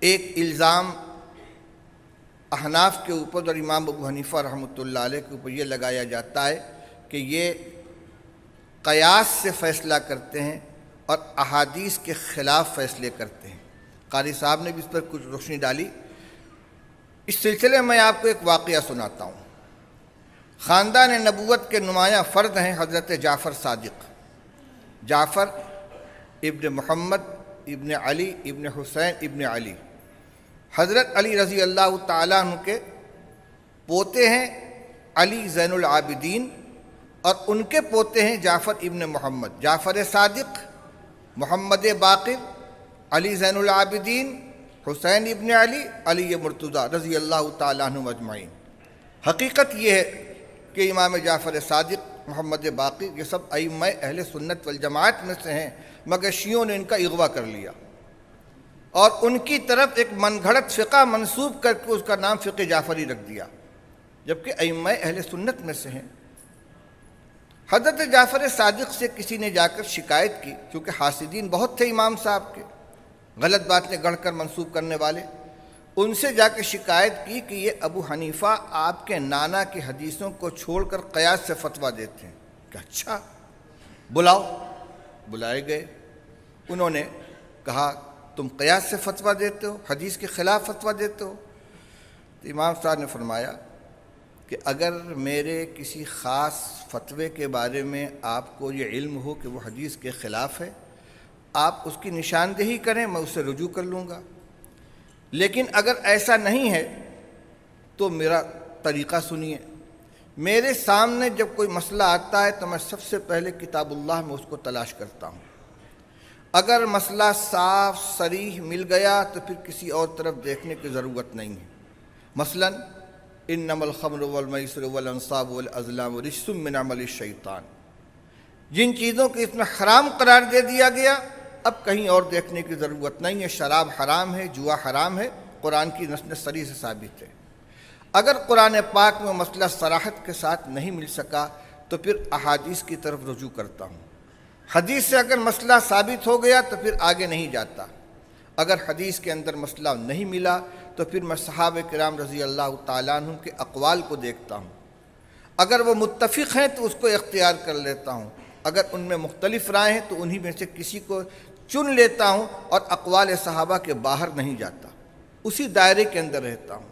ایک الزام احناف کے اوپر اور امام ابو حنیفہ رحمۃ اللہ علیہ کے اوپر یہ لگایا جاتا ہے کہ یہ قیاس سے فیصلہ کرتے ہیں اور احادیث کے خلاف فیصلے کرتے ہیں۔ قاری صاحب نے بھی اس پر کچھ روشنی ڈالی۔ اس سلسلے میں آپ کو ایک واقعہ سناتا ہوں۔ خاندان نبوت کے نمایاں فرد ہیں حضرت جعفر صادق، جعفر ابن محمد ابن علی ابن حسین ابن علی، حضرت علی رضی اللہ تعالیٰ عنہ کے پوتے ہیں علی زین العابدین، اور ان کے پوتے ہیں جعفر ابن محمد، جعفر صادق، محمد باقر، علی زین العابدین، حسین ابن علی، علی مرتضیٰ رضی اللہ تعالیٰ عنہ اجمعین۔ حقیقت یہ ہے کہ امام جعفر صادق، محمد باقر، یہ سب ائمہ اہل سنت والجماعت میں سے ہیں، مگر شیعوں نے ان کا اغوا کر لیا اور ان کی طرف ایک من گھڑت فقہ منسوب کر کے اس کا نام فقہ جعفری رکھ دیا، جبکہ ائمہ اہل سنت میں سے ہیں۔ حضرت جعفر صادق سے کسی نے جا کر شکایت کی، کیونکہ حاسدین بہت تھے امام صاحب کے، غلط باتیں گڑھ کر منسوب کرنے والے۔ ان سے جا کے شکایت کی کہ یہ ابو حنیفہ آپ کے نانا کی حدیثوں کو چھوڑ کر قیاس سے فتویٰ دیتے ہیں کہ اچھا بلاؤ۔ بلائے گئے، انہوں نے کہا تم قیاس سے فتویٰ دیتے ہو، حدیث کے خلاف فتویٰ دیتے ہو؟ تو امام صاحب نے فرمایا کہ اگر میرے کسی خاص فتوے کے بارے میں آپ کو یہ علم ہو کہ وہ حدیث کے خلاف ہے، آپ اس کی نشاندہی کریں، میں اسے رجوع کر لوں گا۔ لیکن اگر ایسا نہیں ہے تو میرا طریقہ سنیے۔ میرے سامنے جب کوئی مسئلہ آتا ہے تو میں سب سے پہلے کتاب اللہ میں اس کو تلاش کرتا ہوں۔ اگر مسئلہ صاف صریح مل گیا تو پھر کسی اور طرف دیکھنے کی ضرورت نہیں ہے۔ مثلا انما الخمر والمیسر والانصاب والازلام رجس من عمل الشیطان، جن چیزوں کو اس میں حرام قرار دے دیا گیا اب کہیں اور دیکھنے کی ضرورت نہیں ہے۔ شراب حرام ہے، جوا حرام ہے، قرآن کی نص صریح سے ثابت ہے۔ اگر قرآن پاک میں مسئلہ صراحت کے ساتھ نہیں مل سکا تو پھر احادیث کی طرف رجوع کرتا ہوں۔ حدیث سے اگر مسئلہ ثابت ہو گیا تو پھر آگے نہیں جاتا۔ اگر حدیث کے اندر مسئلہ نہیں ملا تو پھر میں صحابہ کرام رضی اللہ تعالیٰ عنہ کے اقوال کو دیکھتا ہوں۔ اگر وہ متفق ہیں تو اس کو اختیار کر لیتا ہوں، اگر ان میں مختلف رائے ہیں تو انہی میں سے کسی کو چن لیتا ہوں اور اقوال صحابہ کے باہر نہیں جاتا، اسی دائرے کے اندر رہتا ہوں۔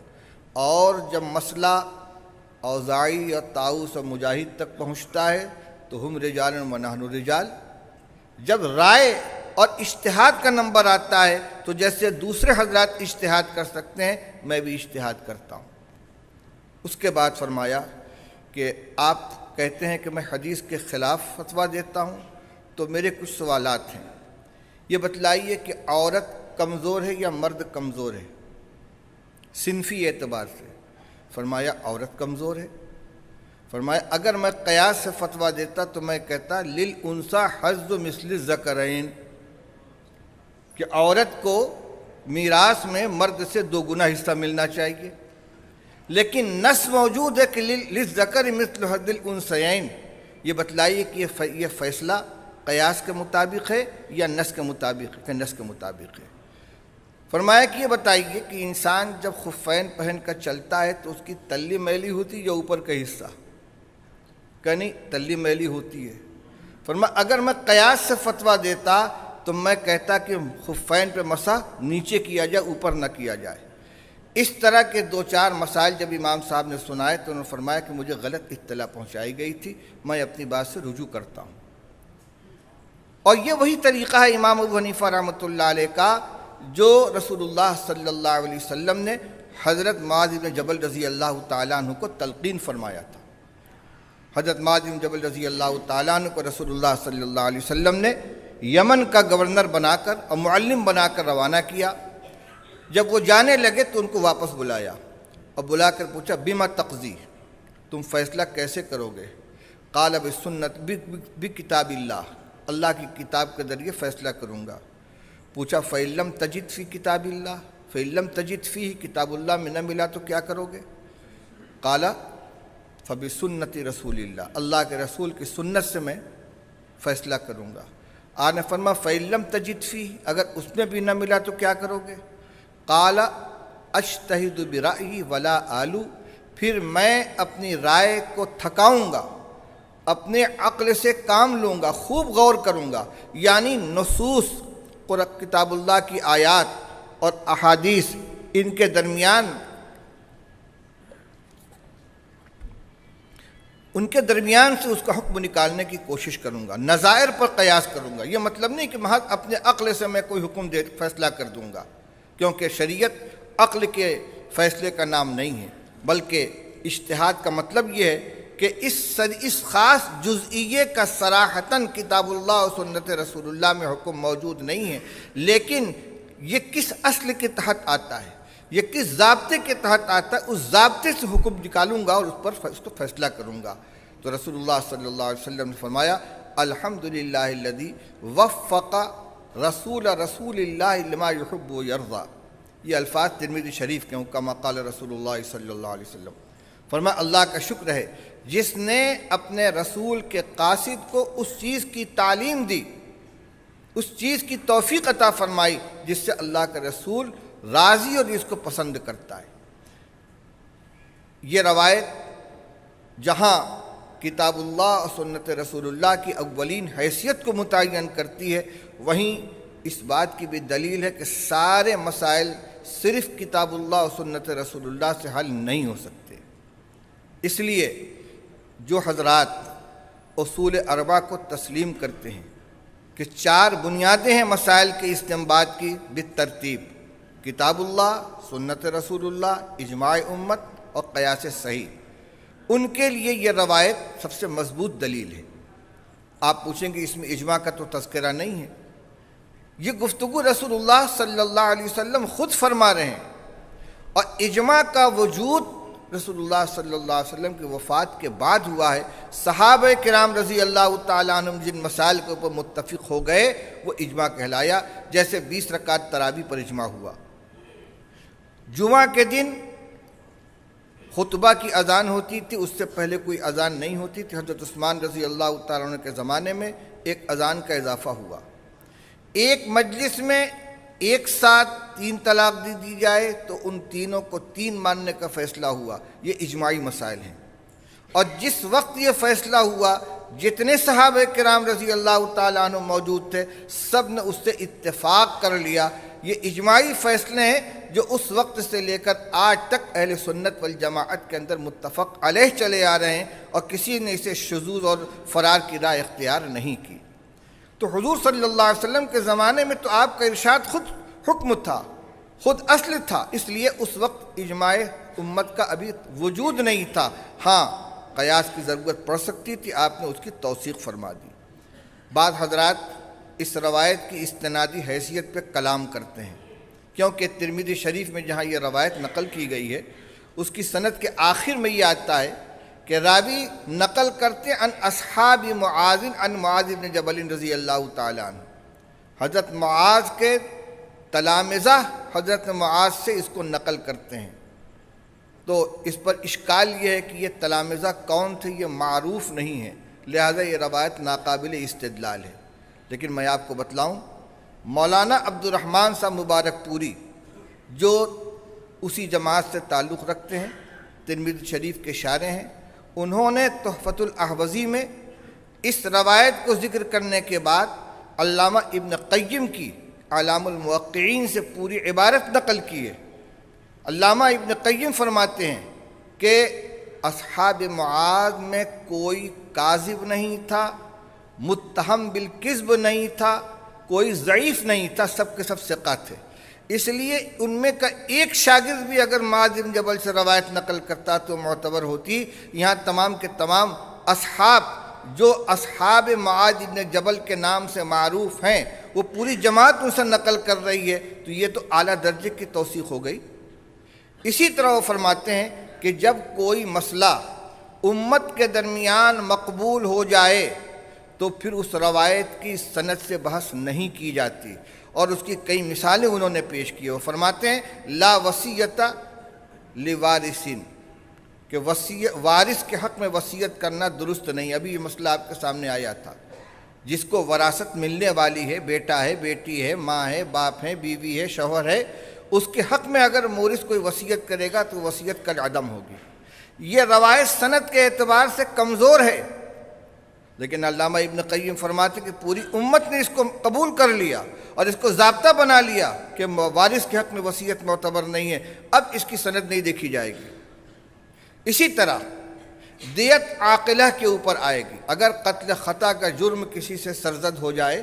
اور جب مسئلہ اوزاعی اور طاؤس اور مجاہد تک پہنچتا ہے تو ہم رجال و نحن رجال، جب رائے اور اجتہاد کا نمبر آتا ہے تو جیسے دوسرے حضرات اجتہاد کر سکتے ہیں میں بھی اجتہاد کرتا ہوں۔ اس کے بعد فرمایا کہ آپ کہتے ہیں کہ میں حدیث کے خلاف فتویٰ دیتا ہوں، تو میرے کچھ سوالات ہیں۔ یہ بتلائیے کہ عورت کمزور ہے یا مرد کمزور ہے صنفی اعتبار سے؟ فرمایا عورت کمزور ہے۔ فرمایا اگر میں قیاس سے فتویٰ دیتا تو میں کہتا للانثی حظ مثل الذکرین، کہ عورت کو میراث میں مرد سے 2 گنا حصہ ملنا چاہیے، لیکن نص موجود ہے کہ للذکر مثل حظ الانثیین۔ یہ بتلائیے کہ یہ فیصلہ قیاس کے مطابق ہے یا نص کے مطابق ہے؟ کہ نص کے مطابق ہے۔ فرمایا کہ یہ بتائیے کہ انسان جب خفین پہن کر چلتا ہے تو اس کی تلی میلی ہوتی یا اوپر کا حصہ؟ کہ نہیں، تلی میلی ہوتی ہے۔ فرمایا اگر میں قیاس سے فتویٰ دیتا تو میں کہتا کہ خفین پہ مسح نیچے کیا جائے، اوپر نہ کیا جائے۔ اس طرح کے 2-4 مسائل جب امام صاحب نے سنائے تو انہوں نے فرمایا کہ مجھے غلط اطلاع پہنچائی گئی تھی، میں اپنی بات سے رجوع کرتا ہوں۔ اور یہ وہی طریقہ ہے امام ابو حنیفہ رحمۃ اللہ علیہ کا جو رسول اللہ صلی اللہ علیہ وسلم نے حضرت معاذ بن جبل رضی اللہ تعالیٰ عنہ کو تلقین فرمایا تھا۔ حضرت معاذ بن جبل رضی اللہ تعالیٰ عنہ کو رسول اللہ صلی اللہ علیہ وسلم نے یمن کا گورنر بنا کر اور معلم بنا کر روانہ کیا۔ جب وہ جانے لگے تو ان کو واپس بلایا اور بلا کر پوچھا بما تقضی، تم فیصلہ کیسے کرو گے؟ قال بالسنت، بکتاب اللہ، اللہ کی کتاب کے ذریعے فیصلہ کروں گا۔ پوچھا فَإِن لَّمْ تَجِدْ فِي کتاب اللہ، فَإِن لَّمْ تَجِدْ فِيهِ، کتاب اللہ میں نہ ملا تو کیا کرو گے؟ قال فَبِسُنَّتِ رسول اللہ، اللہ کے رسول کی سنت سے میں فیصلہ کروں گا۔ آپ نے فرمایا فَإِن لَّمْ تَجِدْ فِيهِ، اگر اس میں بھی نہ ملا تو کیا کرو گے؟ قال اجتہد برأیی ولا آلو، پھر میں اپنی رائے کو تھکاؤں گا، اپنے عقل سے کام لوں گا، خوب غور کروں گا، یعنی نصوص کتاب اللہ کی آیات اور احادیث، ان کے درمیان سے اس کا حکم نکالنے کی کوشش کروں گا، نظائر پر قیاس کروں گا۔ یہ مطلب نہیں کہ محض اپنے عقل سے میں کوئی حکم فیصلہ کر دوں گا، کیونکہ شریعت عقل کے فیصلے کا نام نہیں ہے، بلکہ اجتہاد کا مطلب یہ ہے کہ اس خاص جزئیے کا صراحتاً کتاب اللہ اور سنت رسول اللہ میں حکم موجود نہیں ہے، لیکن یہ کس اصل کے تحت آتا ہے، یہ کس ضابطے کے تحت آتا ہے، اس ضابطے سے حکم نکالوں گا اور اس کو فیصلہ کروں گا۔ تو رسول اللہ صلی اللہ علیہ وسلم نے فرمایا الحمدللہ الذی وفق رسول اللہ لما یحب و یرضی۔ یہ الفاظ ترمذی شریف کے ہیں، کما قال رسول اللہ صلی اللہ علیہ وسلم۔ فرمایا اللہ کا شکر ہے جس نے اپنے رسول کے قاصد کو اس چیز کی تعلیم دی، اس چیز کی توفیق عطا فرمائی جس سے اللہ کا رسول راضی اور اس کو پسند کرتا ہے۔ یہ روایت جہاں کتاب اللہ اور سنت رسول اللہ کی اولین حیثیت کو متعین کرتی ہے، وہیں اس بات کی بھی دلیل ہے کہ سارے مسائل صرف کتاب اللہ اور سنت رسول اللہ سے حل نہیں ہو سکتے۔ اس لیے جو حضرات اصول اربعہ کو تسلیم کرتے ہیں کہ 4 بنیادیں ہیں مسائل کے استنباط کی بالترتیب، کتاب اللہ، سنت رسول اللہ، اجماع امت اور قیاس صحیح، ان کے لیے یہ روایت سب سے مضبوط دلیل ہے۔ آپ پوچھیں گے اس میں اجماع کا تو تذکرہ نہیں ہے، یہ گفتگو رسول اللہ صلی اللہ علیہ وسلم خود فرما رہے ہیں، اور اجماع کا وجود رسول اللہ صلی اللہ علیہ وسلم کی وفات کے بعد ہوا ہے۔ صحابہ کرام رضی اللہ تعالیٰ عنہم جن مسائل کے اوپر متفق ہو گئے وہ اجماع کہلایا، جیسے 20 رکعت تراویح پر اجماع ہوا، جمعہ کے دن خطبہ کی اذان ہوتی تھی، اس سے پہلے کوئی اذان نہیں ہوتی تھی، حضرت عثمان رضی اللہ تعالیٰ عنہ کے زمانے میں ایک اذان کا اضافہ ہوا، ایک مجلس میں ایک ساتھ 3 طلاق دی جائے تو ان تینوں کو 3 ماننے کا فیصلہ ہوا۔ یہ اجماعی مسائل ہیں، اور جس وقت یہ فیصلہ ہوا جتنے صحابہ کرام رضی اللہ تعالیٰ عنہ موجود تھے سب نے اس سے اتفاق کر لیا۔ یہ اجماعی فیصلے ہیں جو اس وقت سے لے کر آج تک اہل سنت والجماعت کے اندر متفق علیہ چلے آ رہے ہیں، اور کسی نے اسے شذوذ اور فرار کی رائے اختیار نہیں کی۔ تو حضور صلی اللہ علیہ وسلم کے زمانے میں تو آپ کا ارشاد خود حکم تھا، خود اصل تھا، اس لیے اس وقت اجماع امت کا ابھی وجود نہیں تھا۔ ہاں قیاس کی ضرورت پڑ سکتی تھی، آپ نے اس کی توثیق فرما دی۔ بعض حضرات اس روایت کی استنادی حیثیت پہ کلام کرتے ہیں، کیونکہ ترمذی شریف میں جہاں یہ روایت نقل کی گئی ہے اس کی سند کے آخر میں یہ آتا ہے کہ راوی نقل کرتے عن اصحاب معاذ عن معاذ بن جبل رضی اللہ تعالیٰ عنہ، حضرت معاذ کے تلامذہ حضرت معاذ سے اس کو نقل کرتے ہیں۔ تو اس پر اشکال یہ ہے کہ یہ تلامذہ کون تھے، یہ معروف نہیں ہے، لہذا یہ روایت ناقابل استدلال ہے۔ لیکن میں آپ کو بتلاؤں، مولانا عبد الرحمن صاحب مبارک پوری جو اسی جماعت سے تعلق رکھتے ہیں، ترمذی شریف کے شارح ہیں، انہوں نے تحفۃ الاحوذی میں اس روایت کو ذکر کرنے کے بعد علامہ ابن قیم کی اعلام الموقعین سے پوری عبارت نقل کی ہے۔ علامہ ابن قیم فرماتے ہیں کہ اصحاب معاذ میں کوئی کاذب نہیں تھا، متہم بالکذب نہیں تھا، کوئی ضعیف نہیں تھا، سب کے سب ثقہ تھے۔ اس لیے ان میں کا ایک شاگرد بھی اگر معاذ بن جبل سے روایت نقل کرتا تو معتبر ہوتی۔ یہاں تمام کے تمام اصحاب جو اصحاب معاذ بن جبل کے نام سے معروف ہیں وہ پوری جماعت ان سے نقل کر رہی ہے، تو یہ تو اعلیٰ درجے کی توثیق ہو گئی۔ اسی طرح وہ فرماتے ہیں کہ جب کوئی مسئلہ امت کے درمیان مقبول ہو جائے تو پھر اس روایت کی سند سے بحث نہیں کی جاتی، اور اس کی کئی مثالیں انہوں نے پیش کی۔ وہ فرماتے ہیں لا وصیت لوارثین، کہ وارث کے حق میں وصیت کرنا درست نہیں۔ ابھی یہ مسئلہ آپ کے سامنے آیا تھا، جس کو وراثت ملنے والی ہے، بیٹا ہے، بیٹی ہے، ماں ہے، باپ ہے، بیوی ہے، شوہر ہے، اس کے حق میں اگر مورث کوئی وصیت کرے گا تو وصیت کا عدم ہوگی۔ یہ روایت سند کے اعتبار سے کمزور ہے، لیکن علامہ ابن قیم فرماتے کہ پوری امت نے اس کو قبول کر لیا اور اس کو ضابطہ بنا لیا کہ وارث کے حق میں وصیت معتبر نہیں ہے، اب اس کی سند نہیں دیکھی جائے گی۔ اسی طرح دیت عاقلہ کے اوپر آئے گی۔ اگر قتل خطا کا جرم کسی سے سرزد ہو جائے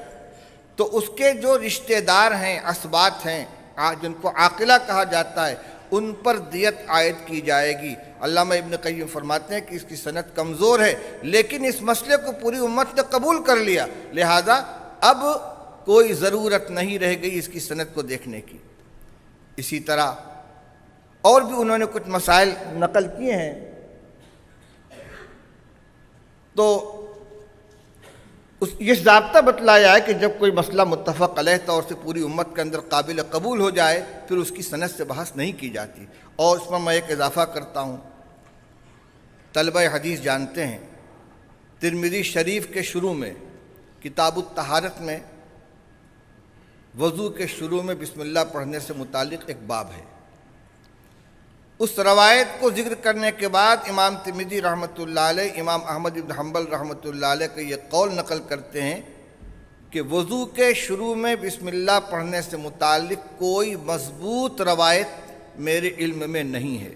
تو اس کے جو رشتہ دار ہیں، اسباط ہیں، جن کو عاقلہ کہا جاتا ہے، ان پر دیت عائد کی جائے گی۔ علامہ ابن قیم فرماتے ہیں کہ اس کی سند کمزور ہے، لیکن اس مسئلے کو پوری امت نے قبول کر لیا، لہذا اب کوئی ضرورت نہیں رہ گئی اس کی سند کو دیکھنے کی۔ اسی طرح اور بھی انہوں نے کچھ مسائل نقل کیے ہیں، تو یہ ضابطہ بتلایا ہے کہ جب کوئی مسئلہ متفق علیہ طور سے پوری امت کے اندر قابل قبول ہو جائے پھر اس کی سند سے بحث نہیں کی جاتی۔ اور اس پر میں ایک اضافہ کرتا ہوں، طلبہ حدیث جانتے ہیں ترمذی شریف کے شروع میں کتاب الطہارت میں وضو کے شروع میں بسم اللہ پڑھنے سے متعلق ایک باب ہے۔ اس روایت کو ذکر کرنے کے بعد امام ترمذی رحمۃ اللہ علیہ، امام احمد بن حنبل رحمۃ اللہ علیہ کا یہ قول نقل کرتے ہیں کہ وضو کے شروع میں بسم اللہ پڑھنے سے متعلق کوئی مضبوط روایت میرے علم میں نہیں ہے۔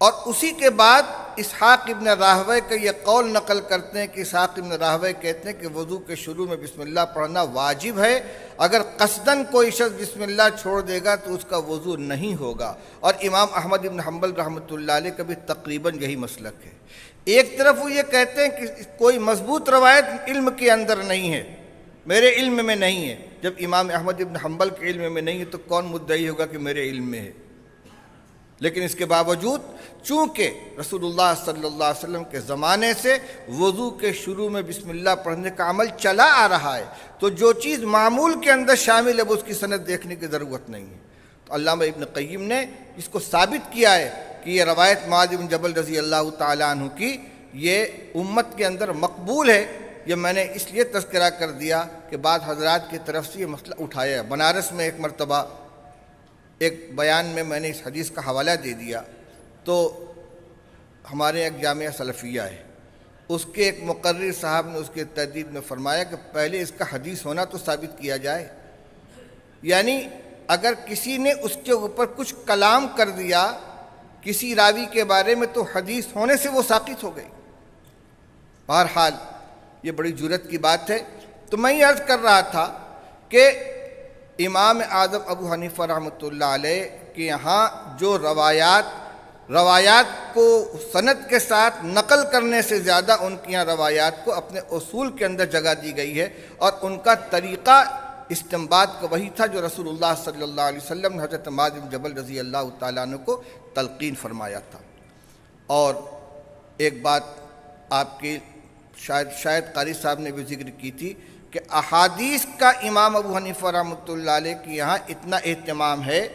اور اسی کے بعد اسحاق ابن راہویہ کا یہ قول نقل کرتے ہیں کہ اسحاق ابن راہویہ کہتے ہیں کہ وضو کے شروع میں بسم اللہ پڑھنا واجب ہے، اگر قصداً کوئی شخص بسم اللہ چھوڑ دے گا تو اس کا وضو نہیں ہوگا۔ اور امام احمد ابن حنبل رحمۃ اللہ علیہ کا بھی تقریباً یہی مسلک ہے۔ ایک طرف وہ یہ کہتے ہیں کہ کوئی مضبوط روایت علم کے اندر نہیں ہے، میرے علم میں نہیں ہے۔ جب امام احمد ابن حنبل کے علم میں نہیں ہے تو کون مدعی ہوگا کہ میرے علم میں ہے؟ لیکن اس کے باوجود چونکہ رسول اللہ صلی اللہ علیہ وسلم کے زمانے سے وضو کے شروع میں بسم اللہ پڑھنے کا عمل چلا آ رہا ہے، تو جو چیز معمول کے اندر شامل ہے وہ اس کی سند دیکھنے کی ضرورت نہیں ہے۔ تو علامہ ابن قیم نے اس کو ثابت کیا ہے کہ یہ روایت معاذ بن جبل رضی اللہ تعالیٰ عنہ کی یہ امت کے اندر مقبول ہے۔ یہ میں نے اس لیے تذکرہ کر دیا کہ بعض حضرات کی طرف سے یہ مسئلہ اٹھایا ہے۔ بنارس میں ایک مرتبہ ایک بیان میں نے اس حدیث کا حوالہ دے دیا، تو ہمارے ایک جامعہ سلفیہ ہے، اس کے ایک مقرر صاحب نے اس کے تردید میں فرمایا کہ پہلے اس کا حدیث ہونا تو ثابت کیا جائے، یعنی اگر کسی نے اس کے اوپر کچھ کلام کر دیا کسی راوی کے بارے میں تو حدیث ہونے سے وہ ساقط ہو گئی۔ بہرحال یہ بڑی جرأت کی بات ہے۔ تو میں یہ عرض کر رہا تھا کہ امام اعظم ابو حنیفہ رحمۃ اللہ علیہ کے یہاں جو روایات کو سند کے ساتھ نقل کرنے سے زیادہ ان کی یہاں روایات کو اپنے اصول کے اندر جگہ دی گئی ہے، اور ان کا طریقہ استنباط کا وہی تھا جو رسول اللہ صلی اللہ علیہ وسلم نے حضرت معاذ بن جبل رضی اللہ تعالیٰ عنہ کو تلقین فرمایا تھا۔ اور ایک بات آپ کی شاید قاری صاحب نے بھی ذکر کی تھی کہ احادیث کا امام ابو حنیفہ رحمۃ اللہ علیہ کے یہاں اتنا اہتمام ہے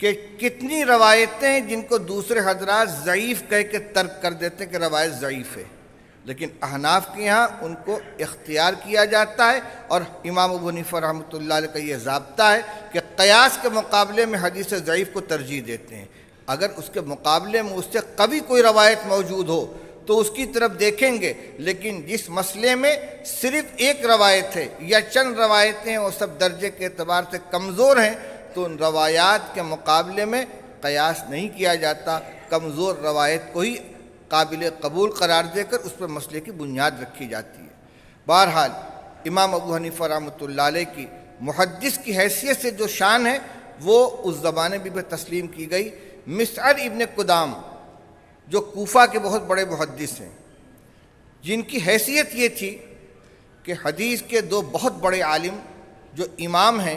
کہ کتنی روایتیں جن کو دوسرے حضرات ضعیف کہہ کے ترک کر دیتے ہیں کہ روایت ضعیف ہے، لیکن احناف کے یہاں ان کو اختیار کیا جاتا ہے۔ اور امام ابو حنیفہ رحمۃ اللہ علیہ کا یہ ضابطہ ہے کہ قیاس کے مقابلے میں حدیث ضعیف کو ترجیح دیتے ہیں۔ اگر اس کے مقابلے میں اس سے قوی کوئی روایت موجود ہو تو اس کی طرف دیکھیں گے، لیکن جس مسئلے میں صرف ایک روایت ہے یا چند روایتیں ہیں اور سب درجے کے اعتبار سے کمزور ہیں تو ان روایات کے مقابلے میں قیاس نہیں کیا جاتا، کمزور روایت کو ہی قابل قبول قرار دے کر اس پر مسئلے کی بنیاد رکھی جاتی ہے۔ بہرحال امام ابو حنیفہ رحمۃ اللہ علیہ کی محدث کی حیثیت سے جو شان ہے وہ اس زمانے میں بھی تسلیم کی گئی۔ مسعر ابن قدام جو کوفہ کے بہت بڑے محدث ہیں، جن کی حیثیت یہ تھی کہ حدیث کے دو بہت بڑے عالم جو امام ہیں،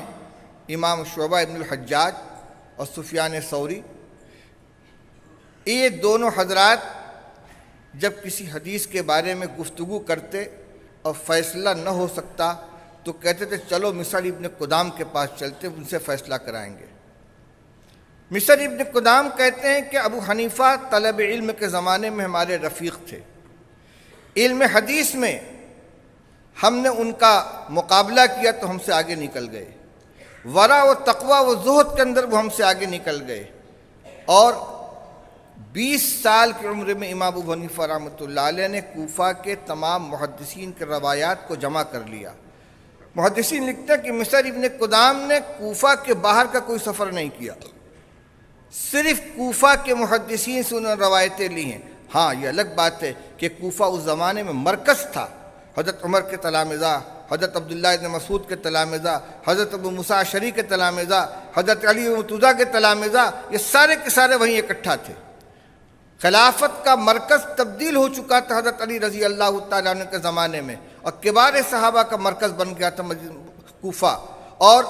امام شعبہ ابن الحجاج اور سفیان ثوری، یہ دونوں حضرات جب کسی حدیث کے بارے میں گفتگو کرتے اور فیصلہ نہ ہو سکتا تو کہتے تھے چلو مسعر ابن قدام کے پاس چلتے، ان سے فیصلہ کرائیں گے۔ مسعر ابن قدام کہتے ہیں کہ ابو حنیفہ طلب علم کے زمانے میں ہمارے رفیق تھے، علم حدیث میں ہم نے ان کا مقابلہ کیا تو ہم سے آگے نکل گئے، ورع و تقوی و زہد کے اندر وہ ہم سے آگے نکل گئے، اور 20 سال کی عمر میں امام ابو حنیفہ رحمۃ اللہ علیہ نے کوفہ کے تمام محدثین کے روایات کو جمع کر لیا۔ محدثین لکھتے ہیں کہ مصر ابن قدام نے کوفہ کے باہر کا کوئی سفر نہیں کیا، صرف کوفہ کے محدثین سے انہوں نے روایتیں لی ہیں۔ ہاں یہ الگ بات ہے کہ کوفہ اس زمانے میں مرکز تھا، حضرت عمر کے تلامذہ، حضرت عبداللہ ابن مسعود کے تلامذہ، حضرت ابو موسیٰ اشعری کے تلامذہ، حضرت علی مرتضیٰ کے تلامذہ، یہ سارے کے سارے وہیں اکٹھا تھے۔ خلافت کا مرکز تبدیل ہو چکا تھا حضرت علی رضی اللہ تعالیٰ عنہ کے زمانے میں، اور کبار صحابہ کا مرکز بن گیا تھا کوفہ، اور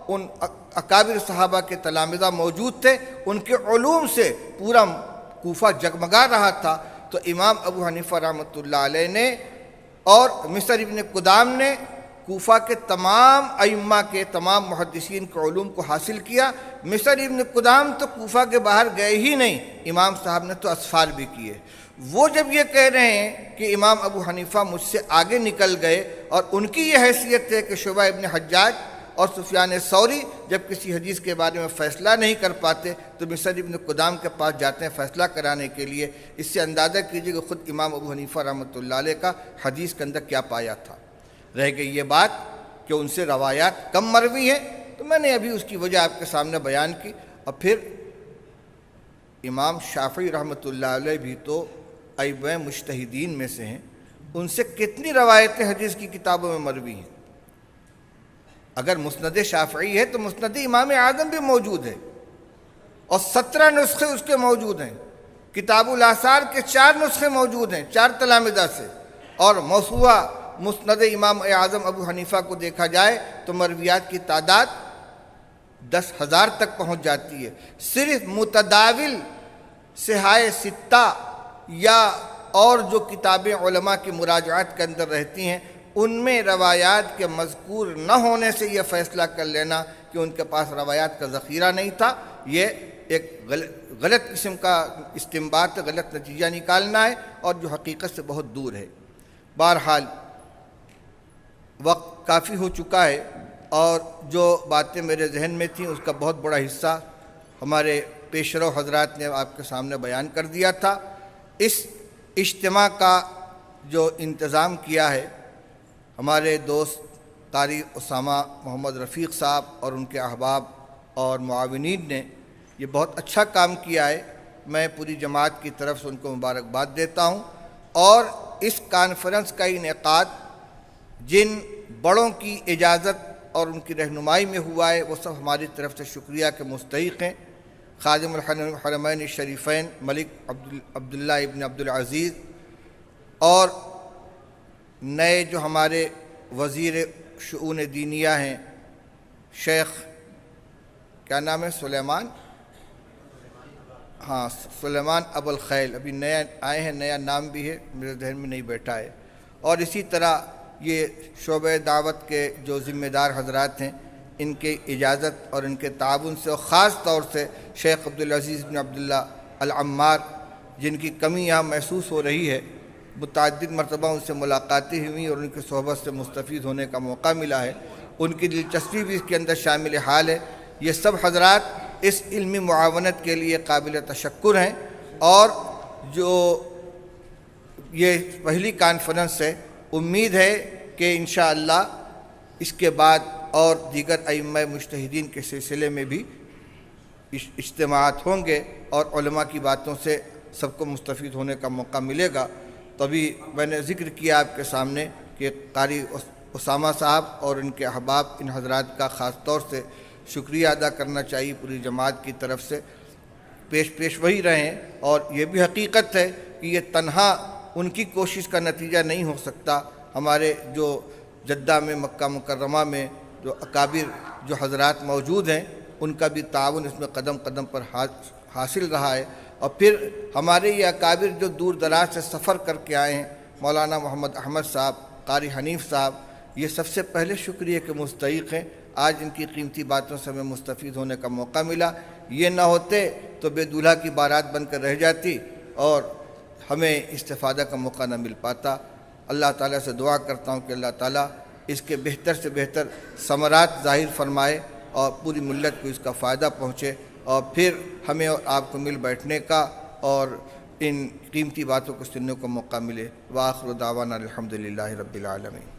ان اکابر صحابہ کے تلامذہ موجود تھے، ان کے علوم سے پورا کوفہ جگمگا رہا تھا۔ تو امام ابو حنیفہ رحمۃ اللہ علیہ نے اور مصر ابن قدام نے کوفہ کے تمام ائمہ کے تمام محدثین کے علوم کو حاصل کیا۔ مصر ابن قدام تو کوفہ کے باہر گئے ہی نہیں، امام صاحب نے تو اسفار بھی کیے۔ وہ جب یہ کہہ رہے ہیں کہ امام ابو حنیفہ مجھ سے آگے نکل گئے، اور ان کی یہ حیثیت ہے کہ شعبہ ابن حجاج اور سفیان ثوری جب کسی حدیث کے بارے میں فیصلہ نہیں کر پاتے تو مصر ابن قدام کے پاس جاتے ہیں فیصلہ کرانے کے لیے۔ اس سے اندازہ کیجیے کہ خود امام ابو حنیفہ رحمۃ اللہ علیہ کا حدیث کے اندر کیا پایا تھا۔ رہ گئی یہ بات کہ ان سے روایات کم مروی ہیں، تو میں نے ابھی اس کی وجہ آپ کے سامنے بیان کی۔ اور پھر امام شافعی رحمۃ اللہ علیہ بھی تو ائمہ مجتہدین میں سے ہیں، ان سے کتنی روایتیں حدیث کی کتابوں میں مروی ہیں۔ اگر مسند شافعی ہے تو مسند امام اعظم بھی موجود ہے، اور 17 نسخے اس کے موجود ہیں۔ کتاب الاثار کے 4 نسخے موجود ہیں 4 تلامذہ سے، اور موسوعہ مسند امام اعظم ابو حنیفہ کو دیکھا جائے تو مرویات کی تعداد 10,000 تک پہنچ جاتی ہے۔ صرف متداول صحائح ستہ یا اور جو کتابیں علماء کی مراجعات کے اندر رہتی ہیں، ان میں روایات کے مذکور نہ ہونے سے یہ فیصلہ کر لینا کہ ان کے پاس روایات کا ذخیرہ نہیں تھا، یہ ایک غلط قسم کا استنباط، غلط نتیجہ نکالنا ہے، اور جو حقیقت سے بہت دور ہے۔ بہرحال وقت کافی ہو چکا ہے، اور جو باتیں میرے ذہن میں تھیں اس کا بہت بڑا حصہ ہمارے پیش رو حضرات نے آپ کے سامنے بیان کر دیا تھا۔ اس اجتماع کا جو انتظام کیا ہے ہمارے دوست قاری اسامہ محمد رفیق صاحب اور ان کے احباب اور معاونین نے، یہ بہت اچھا کام کیا ہے۔ میں پوری جماعت کی طرف سے ان کو مبارکباد دیتا ہوں، اور اس کانفرنس کا انعقاد جن بڑوں کی اجازت اور ان کی رہنمائی میں ہوا ہے وہ سب ہماری طرف سے شکریہ کے مستحق ہیں۔ خادم الحرمین الشریفین ملک عبداللہ ابن عبدالعزیز، اور نئے جو ہمارے وزیر شؤون دینیہ ہیں شیخ کیا نام ہے سلیمان ابو الخیل، ابھی نیا آئے ہیں، نیا نام بھی ہے میرے ذہن میں نہیں بیٹھا ہے۔ اور اسی طرح یہ شعبہ دعوت کے جو ذمہ دار حضرات ہیں، ان کے اجازت اور ان کے تعاون سے، اور خاص طور سے شیخ عبدالعزیز بن عبداللہ العمار، جن کی کمی یہاں محسوس ہو رہی ہے، متعدد مرتبہ ان سے ملاقاتیں ہوئیں اور ان کی صحبت سے مستفید ہونے کا موقع ملا ہے، ان کی دلچسپی بھی اس کے اندر شامل حال ہے۔ یہ سب حضرات اس علمی معاونت کے لیے قابل تشکر ہیں، اور جو یہ پہلی کانفرنس ہے، امید ہے کہ انشاءاللہ اس کے بعد اور دیگر ائمہ مجتہدین کے سلسلے میں بھی اجتماعات ہوں گے، اور علماء کی باتوں سے سب کو مستفید ہونے کا موقع ملے گا۔ تبھی میں نے ذکر کیا آپ کے سامنے کہ قاری اسامہ صاحب اور ان کے احباب، ان حضرات کا خاص طور سے شکریہ ادا کرنا چاہیے پوری جماعت کی طرف سے۔ پیش وہی رہیں، اور یہ بھی حقیقت ہے کہ یہ تنہا ان کی کوشش کا نتیجہ نہیں ہو سکتا۔ ہمارے جو جدہ میں، مکہ مکرمہ میں جو اکابر جو حضرات موجود ہیں، ان کا بھی تعاون اس میں قدم قدم پر حاصل رہا ہے۔ اور پھر ہمارے یہ اکابر جو دور دراز سے سفر کر کے آئے ہیں، مولانا محمد احمد صاحب، قاری حنیف صاحب، یہ سب سے پہلے شکریہ کے مستحق ہیں۔ آج ان کی قیمتی باتوں سے ہمیں مستفید ہونے کا موقع ملا، یہ نہ ہوتے تو بے دولہا کی بارات بن کر رہ جاتی اور ہمیں استفادہ کا موقع نہ مل پاتا۔ اللہ تعالیٰ سے دعا کرتا ہوں کہ اللہ تعالیٰ اس کے بہتر سے بہتر ثمرات ظاہر فرمائے، اور پوری ملت کو اس کا فائدہ پہنچے، اور پھر ہمیں اور آپ کو مل بیٹھنے کا اور ان قیمتی باتوں کو سننے کو موقع ملے۔ وآخر دعوانا الحمدللہ رب العالمین۔